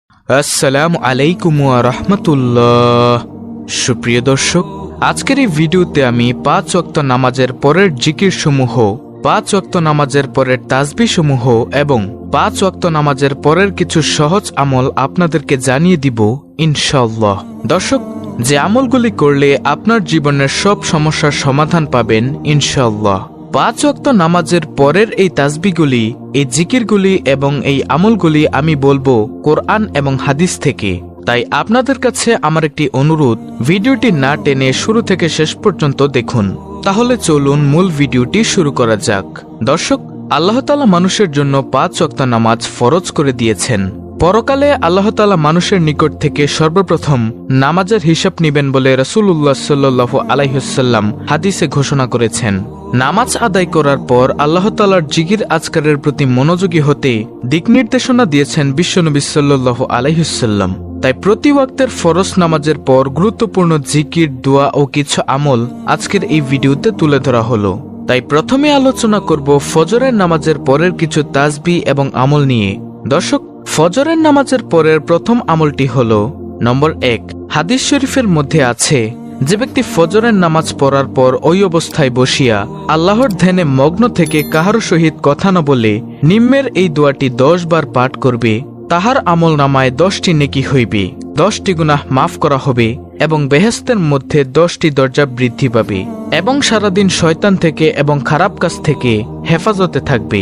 আসসালামু আলাইকুম ওয়া রাহমাতুল্লাহ। সুপ্রিয় দর্শক, আজকের এই ভিডিওতে আমি 5 ওয়াক্ত নামাজের পরের জিকির সমূহ, 5 ওয়াক্ত নামাজের পরের তাসবিহ সমূহ এবং 5 ওয়াক্ত নামাজের পরের কিছু সহজ আমল আপনাদেরকে জানিয়ে দিব ইনশাআল্লাহ। দর্শক, যে আমলগুলি করলে আপনার জীবনের সব সমস্যার সমাধান পাবেন ইনশাআল্লাহ। 5 ওয়াক্ত নামাজের পরের এই তাসবিহগুলি, এই জিকিরগুলি এবং এই আমলগুলি আমি বলবো কোরআন এবং হাদিস থেকে। তাই আপনাদের কাছে আমার একটি অনুরোধ, ভিডিওটি না টেনে শুরু থেকে শেষ পর্যন্ত দেখুন। তাহলে চলুন মূল ভিডিওটি শুরু করা যাক। দর্শক, আল্লাহ তাআলা মানুষের জন্য 5 ওয়াক্ত নামাজ ফরজ করে দিয়েছেন। পরকালে আল্লাহ তাআলা মানুষের নিকট থেকে সর্বপ্রথম নামাজের হিসাব নিবেন বলে রাসূলুল্লাহ সাল্লাল্লাহু আলাইহি ওয়াসাল্লাম হাদিসে ঘোষণা করেছেন। নামাজ আদায় করার পর আল্লাহ তাআলার জিকির আজকারের প্রতি মনোযোগী হতে দিক নির্দেশনা দিয়েছেন বিশ্বনবী সাল্লাল্লাহু আলাইহি ওয়াসাল্লাম। তাই প্রতি ওয়াক্তের ফরজ নামাজের পর গুরুত্বপূর্ণ জিকির, দোয়া ও কিছু আমল আজকের এই ভিডিওতে তুলে ধরা হলো। তাই প্রথমে আলোচনা করব ফজরের নামাজের পরের কিছু তাসবিহ এবং আমল নিয়ে। দর্শক, ফজরের নামাজের পরের প্রথম আমলটি হল নম্বর 1। হাদিস শরীফের মধ্যে আছে, যে ব্যক্তি ফজরের নামাজ পড়ার পর ওই অবস্থায় বসিয়া আল্লাহর ধ্যানে মগ্ন থেকে কাহারো সহিত কথা না বলে নিম্নের এই দোয়াটি 10 বার পাঠ করবে, তাহার আমল নামায় 10টি নেকি হইবে, 10টি গুনাহ মাফ করা হবে এবং বেহেশতের মধ্যে 10টি দরজা বৃদ্ধি পাবে এবং সারাদিন শয়তান থেকে এবং খারাপ কাজ থেকে হেফাজতে থাকবে।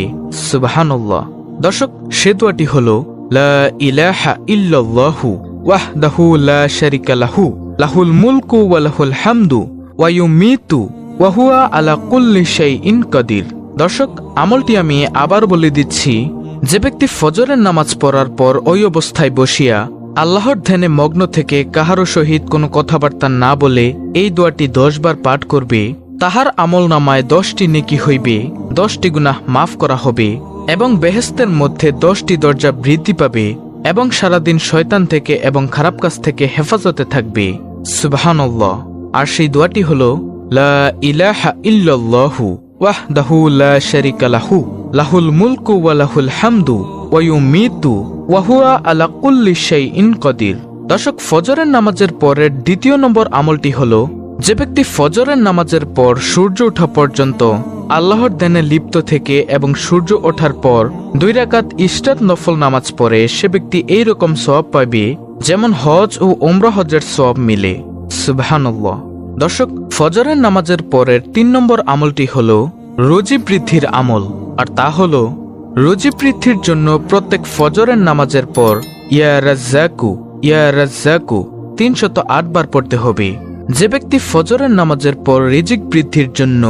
সুবহানাল্লাহ। দর্শক, সে দোয়াটি হল লা ইলাহা ইল্লাল্লাহু ওয়াহদাহু লা শারিকা লাহু লাহুল মুলকু ওয়া লাহুল হামদু ওয়া ইউমীতু ওয়া হুয়া আলা কুল্লি শাইইন কাদির। দর্শক, আমলটি আমি আবার বলে দিচ্ছি। যে ব্যক্তি ফজরের নামাজ পড়ার পর ওই অবস্থায় বসিয়া আল্লাহর ধ্যানে মগ্ন থেকে কাহারো সহিত কোনো কথাবার্তা না বলে এই দোয়াটি 10 বার পাঠ করবে, তাহার আমল নামায় 10টি নেকি হইবে, 10টি গুনাহ মাফ করা হবে এবং বেহেশতের মধ্যে 10টি দরজা বৃদ্ধি পাবে এবং সারাদিন শয়তান থেকে এবং খারাপ কাজ থেকে হেফাজতে থাকবে। সুবহানাল্লাহ। আর সেই দোয়াটি হল লা ইলাহা ইল্লাল্লাহু ওয়াহদাহু লা শারিকা লাহু লাহুল মুলকু ওয়া লাহুল হামদু ওয়া ইউমীতু ওয়া হুয়া আলা কুল্লি শাইইন কাদির। দর্শক, ফজরের নামাজের পরের দ্বিতীয় নম্বর আমলটি হল, যে ব্যক্তি ফজরের নামাজের পর সূর্য ওঠা পর্যন্ত আল্লাহর ধ্যানে লিপ্ত থেকে এবং সূর্য ওঠার পর 2 রাকাত ইশরাত নফল নামাজ পড়ে, সে ব্যক্তি এইরকম সওয়াব পাবে যেমন হজ ও উমরা হজের সওয়াব মিলে। সুবহানাল্লাহ। দর্শক, ফজরের নামাজের পরের 3 নম্বর আমলটি হল রুজি বৃদ্ধির আমল। আর তা হল, রুজি বৃদ্ধির জন্য প্রত্যেক ফজরের নামাজের পর ইয়া রাজ্জাকু ইয়া রাজ্জাকু 308 বার পড়তে হবে। যে ব্যক্তি ফজরের নামাজের পর রিজিক বৃদ্ধির জন্য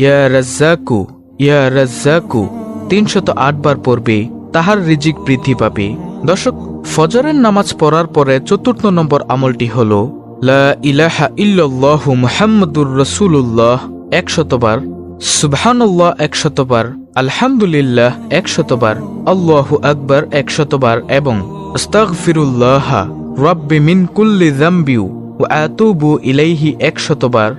ইয়া রাজ্জাকু ইয়া রাজ্জাকু 308 বার পড়বে, তাহার রিজিক বৃদ্ধি পাবে। দর্শক, ফজরের নামাজ পড়ার পরে 4র্থ নম্বর আমলটি হল লা ইলাহা ইল্লাল্লাহু মুহাম্মাদুর রাসূলুল্লাহ 100 বার, সুবহানাল্লাহ 100 বার, আলহামদুলিল্লাহ 100 বার, আল্লাহু আকবার 100 বার এবং আস্তাগফিরুল্লাহ রাব্বি মিন কুল্লি যামবি ওয়া আতুবু ইলাইহি 100 বার,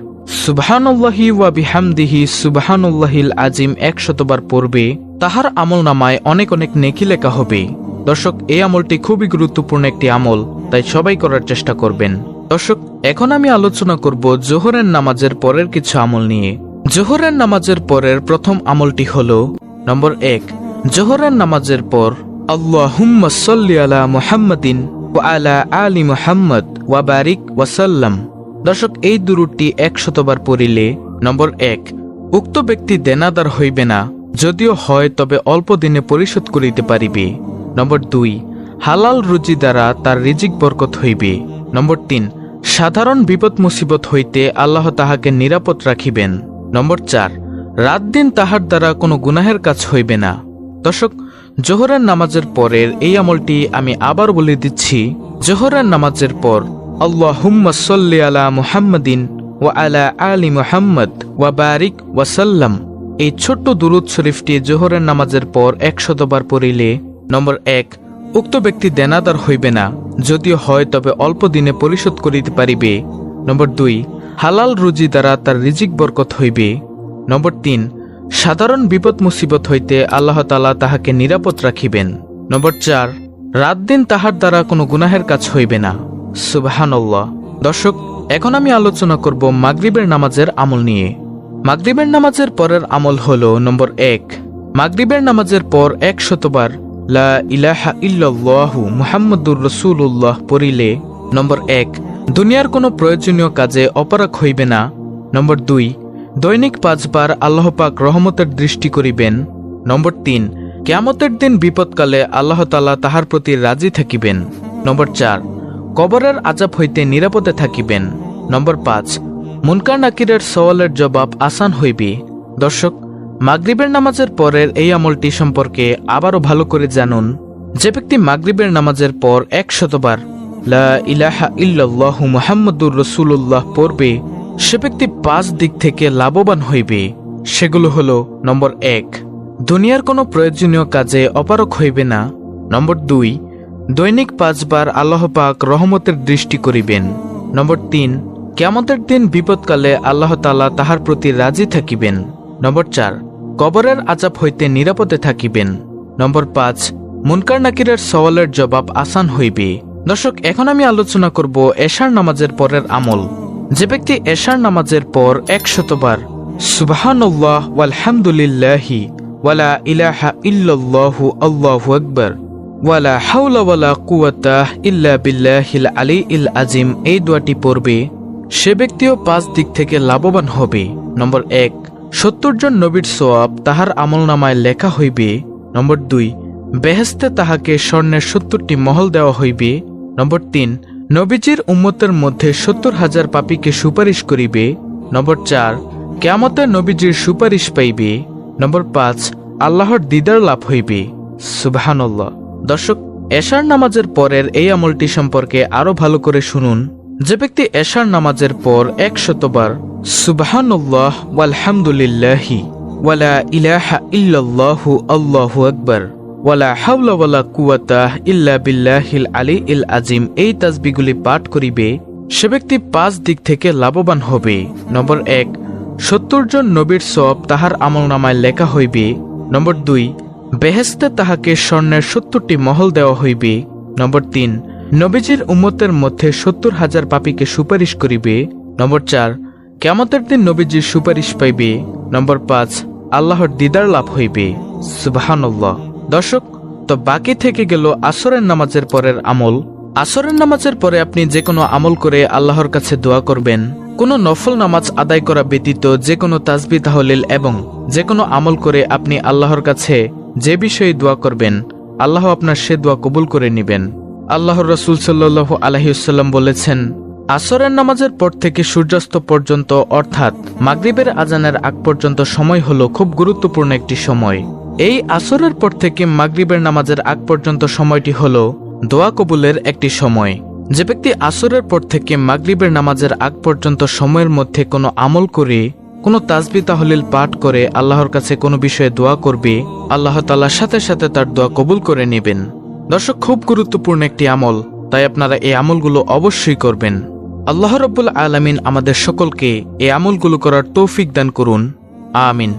সুবহানাল্লাহি ওয়া বিহামদিহি সুবহানাল্লাহিল আযীম 100 বার পড়বে, তাহার আমল নামায় অনেক অনেক নেকি লেখা হবে। দর্শক, এই আমলটি খুবই গুরুত্বপূর্ণ একটি আমল, তাই সবাই করার চেষ্টা করবেন। দর্শক, এখন আমি আলোচনা করব জোহরের নামাজের পরের কিছু আমল নিয়ে। জোহরের নামাজের পরের প্রথম আমলটি হল নম্বর 1। জোহরের নামাজের পর আল্লাহুম্মা সাল্লি আলা মুহাম্মাদিন ওয়া আলা আলি মুহাম্মদ ওয়া বারিক ওয়া সাল্লাম। দর্শক, এই দুরূদটি 100 বার পড়িলে নম্বর 1, উক্ত ব্যক্তি দেনাদার হইবে না, যদিও হয় তবে অল্প দিনে পরিশোধ করিতে পারিবে। নম্বর 2, হালাল রুজি দ্বারা তার রিজিক বরকত হইবে। নম্বর 3, সাধারণ বিপদ মুসিবত হইতে আল্লাহ তাহাকে নিরাপদ রাখিবেন। নম্বর 4, রাত দিন তাহার দ্বারা কোনো গুনাহের কাজ হইবে না। দর্শক, জোহরের নামাজের পরের এই আমলটি আমি আবার বলে দিচ্ছি। জোহরের নামাজের পর আল্লাহুম্মা সাল্লি আলা মুহাম্মাদিন ওয়া আলা আলি মুহাম্মদ ওয়া বারিক ওয়া সাল্লাম, এই ছোট্ট দুরূদ শরীফটি জোহরের নামাজের পর 100 বার পড়িলে নম্বর 1, উক্ত ব্যক্তি দেনাদার হইবে না, যদিও হয় তবে অল্প দিনে পরিশোধ করিতে পারিবে। নম্বর 2, হালাল রুজি দ্বারা তার রিজিক বরকত হইবে। নম্বর 3, সাধারণ বিপদ মুসিবত হইতে আল্লাহ তাআলা তাহাকে নিরাপদ রাখিবেন। নম্বর 4, রাত দিন তাহার দ্বারা কোনো গুনাহের কাজ হইবে না। সুবহানাল্লাহ। দর্শক, এখন আমি আলোচনা করব মাগরিবের নামাজের আমল নিয়ে। মাগরিবের নামাজের পরের আমল হলো নম্বর 1, মাগরিবের নামাজের পর 100 বার লা ইলাহা ইল্লাল্লাহু মুহাম্মাদুর রাসূলুল্লাহ পড়িলে নম্বর 1, দুনিয়ার কোনো প্রয়োজনীয় কাজে অপারগ হইবে না। নম্বর 2, দৈনিক 5 বার আল্লাহ পাক রহমতের দৃষ্টি করিবেন। নম্বর 3, কিয়ামতের দিন বিপদকালে আল্লাহ তাআলা তাহার প্রতি রাজি থাকিবেন। নম্বর 4, কবরের আযাব হইতে নিরাপদে থাকিবেন। নম্বর 5, মুনকার নাকিরের সওয়ালের জবাব আসান হইবে। দর্শক, মাগরিবের নামাজের পরের এই আমলটি সম্পর্কে আবারও ভালো করে জানুন। যে ব্যক্তি মাগরিবের নামাজের পর 100 বার লা ইলাহা ইল্লাল্লাহু মুহাম্মাদুর রাসূলুল্লাহ পড়বে, সে ব্যক্তি 5 দিক থেকে লাভবান হইবে। সেগুলো হলো নম্বর 1, দুনিয়ার কোনো প্রয়োজনীয় কাজে অপারগ হইবে না। নম্বর 2, দৈনিক 5 বার আল্লাহ পাক রহমতের দৃষ্টি করিবেন। নম্বর 3, কিয়ামতের দিন বিপদকালে আল্লাহ তাআলা তাহার প্রতি রাজি থাকিবেন। নম্বর 4, কবরের আযাব হইতে নিরাপদে থাকিবেন। নম্বর 5, মুনকার নাকিরের সওয়ালের জবাব আসান হইবে। দর্শক, এখন আমি আলোচনা করব এশার নামাজের পরের আমল। যে ব্যক্তি এশার নামাজের পর 100 বার সুবহানাল্লাহ ওয়ালহামদুলিল্লাহি ওয়ালা ইলাহা ইল্লাল্লাহু আল্লাহু আকবার ওয়ালা হাওলা ওয়ালা কুওয়াতা ইল্লা বিল্লাহিল আলিয়্যিল আযীম এই দোয়াটি পড়বে, সে ব্যক্তিও 5 দিক থেকে লাভবান হবে। নম্বর 1, 70 জন নবীর সওয়াব তাহার আমলনামায় লেখা হইবে। নম্বর 2, বেহেশতে তাহাকে স্বর্ণের 70টি মহল দেওয়া হইবে। নম্বর 3, নবীজির উম্মতের মধ্যে 70,000 পাপীকে সুপারিশ করিবে। নম্বর 4, কিয়ামতে নবীজির সুপারিশ পাইবে। নম্বর 5, আল্লাহর দিদার লাভ হইবে। সুবহানাল্লাহ। দর্শক, এশার নামাজের পরের এই আমলটি সম্পর্কে আরো ভালো করে শুনুন। যে ব্যক্তি এশার নামাজের পর 100 বার সুবহানাল্লাহ ওয়ালহামদুলিল্লাহি ওয়ালা ইলাহা ইল্লাল্লাহু আল্লাহু আকবার ওয়ালা হাওলা ওয়ালা কুওয়াতা ইল্লা বিল্লাহিল আলিয়্যিল আযীম এই তাসবিহগুলি পাঠ করিবে, সে ব্যক্তি 5 দিক থেকে লাভবান হবে। নম্বর 1, 70 জন নবীর সওয়াব তাহার আমলনামায় লেখা হইবে। নম্বর 2, বেহেশতে তাহাকে স্বর্ণের 70টি মহল দেওয়া হইবে। নম্বর 3, নবীজির উম্মতের মধ্যে 70,000 পাপীকে সুপারিশ করিবে। নম্বর 4, কিয়ামতের দিন নবীজির সুপারিশ পাইবে। নম্বর 5, আল্লাহর দিদার লাভ হইবে। সুবহানাল্লাহ। দর্শক, তো বাকি থেকে গেল আসরের নামাজের পরের আমল। আসরের নামাজের পরে আপনি যে কোনো আমল করে আল্লাহর কাছে দোয়া করবেন। কোনো নফল নামাজ আদায় করা ব্যতীত যে কোনো তাসবিহ তাহলিল এবং যে কোনো আমল করে আপনি আল্লাহর কাছে যে বিষয়ে দোয়া করবেন, আল্লাহ আপনার সে দোয়া কবুল করে নেবেন। আল্লাহর রাসূল সাল্লাল্লাহু আলাইহি ওয়াসাল্লাম বলেছেন, আসরের নামাজের পর থেকে সূর্যাস্ত পর্যন্ত অর্থাৎ মাগরিবের আজানের আগ পর্যন্ত সময় হলো খুব গুরুত্বপূর্ণ একটি সময়। এই আসরের পর থেকে মাগরিবের নামাজের আগ পর্যন্ত সময়টি হলো দোয়া কবুলের একটি সময়। যে ব্যক্তি আসরের পর থেকে মাগরিবের নামাজের আগ পর্যন্ত সময়ের মধ্যে কোনো আমল করে, কোনো তাসবিহ তাহলিল পাঠ করে আল্লাহর কাছে কোনো বিষয়ে দোয়া করবে, আল্লাহ তাআলা সাথে সাথে তার দোয়া কবুল করে নেবেন। দর্শক, খুব গুরুত্বপূর্ণ একটি আমল, তাই আপনারা এই আমলগুলো অবশ্যই করবেন। আল্লাহ রাব্বুল আলামিন আমাদের সকলকে এই আমলগুলো করার তৌফিক দান করুন। আমিন।